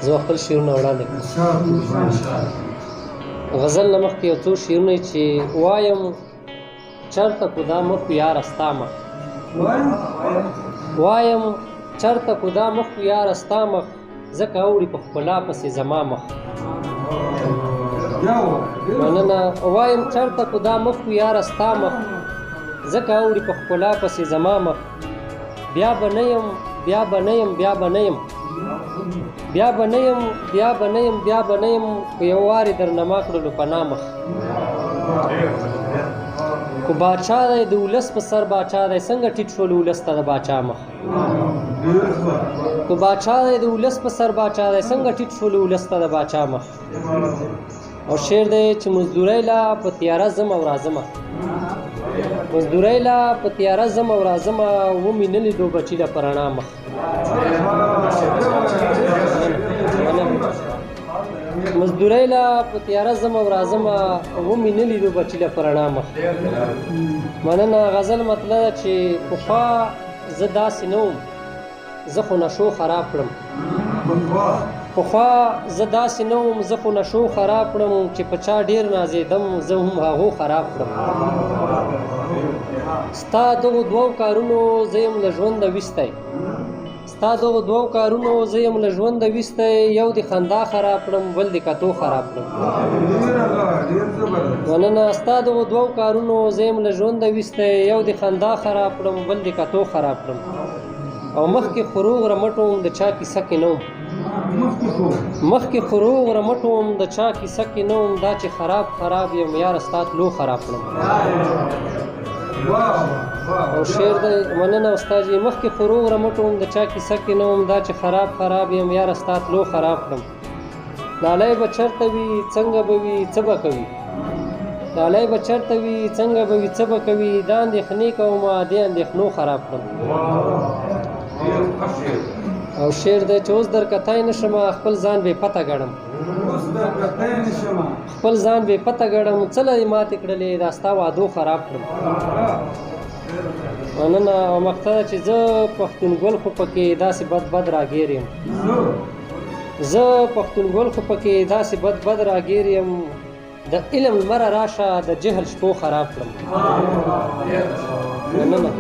زه خپل شعرونه وړاندې کړم. غزل نه مخکې یو څو شعرونه چې وایم چرته کو دا مخ یاره ستا مخ، وایم چرته کو دا مخ یاره ستا مخ، ځکه اوړي په ښکلا پسې زما مخ. مننه. وایم چرته کو دا مخ یاره ستا مخ، ځکه اوړي په ښکلا پسې زما مخ. بیا به نه یم بیا به نه یم بیا به نه یم بیا به نه یم بیا به نه یم بیا به نه یم خو یو وارې درنه ما کړلو پناه مخ. خو باچا دی د ولس په سر باچا دی، څنګه ټیټ شول ولس ته د باچا مخ. خو باچا دی د ولس په سر باچا دی، څنګه ټیټ شول ولس ته د باچا مخ. او شعر دی چې مزدورۍ لا په تیاره ځم او راځمه، مزدورۍ لا په تیاره ځم او راځمه، ومې نه لیدو بچي له په رڼا مخ. مزدورۍ لا په تیاره ځم او راځمه، ومې نه لیدو بچي له په رڼا مخ. مننه. غزل مطلب ده چې پخوا زه داسې نه وم، زه خو نشو خراب کړم. پخوا زه داسې نه وم، زه خو نشو خراب کړم، چې په چا ډېر نازېدم زه هم هغو خراب کړم. ستا دغو دوو کارونو زه یم له ژونده ویستی، ستا دغو دوو کارونو زه یم له ژونده ویستی، یو د خندا خراب کړم بل د کتو خراب کړم. مننه. ستا دغو دوو کارونو زه یم له ژونده ویستی، یو د خندا خراب کړم بل د کتو خراب کړم. او مخکې خروغ رمټو وم د چا کیسه کې نه وم، مخکې خروغ رمټو وم د چا کیسه کې نه وم، دا چې خراب خراب یم یاره ستا تلو خراب کړم. او شعر دی. مننه استاد جي. مخکې خروغ رمټو وم د چا کیسه کې نه وم، دا چې خراب خراب یم یاره ستا تلو خراب کړم. لالی به چرته وي څنګه به وي څه به کوي، لالی به چرته وي څنګه به وي څه به کوي، دا اندېښنې کومه دې اندېښنو خراب کړم. او شعر دی چې اوس در کتای نشم خپل ځان بې پته ګڼم، خپل ځان بې پته ګڼم، څه لرې ماتې کړلې دا ستا وعدو خراب کړم. مننه. او مقطع ده چې زه پښتونګل خو پکې داسې بد بد راګیر یم، زه پښتونګل خو پکې داسې بد بد راګیر یم، د علم لمره راشه د جهل شپو خراب کړم. مننه.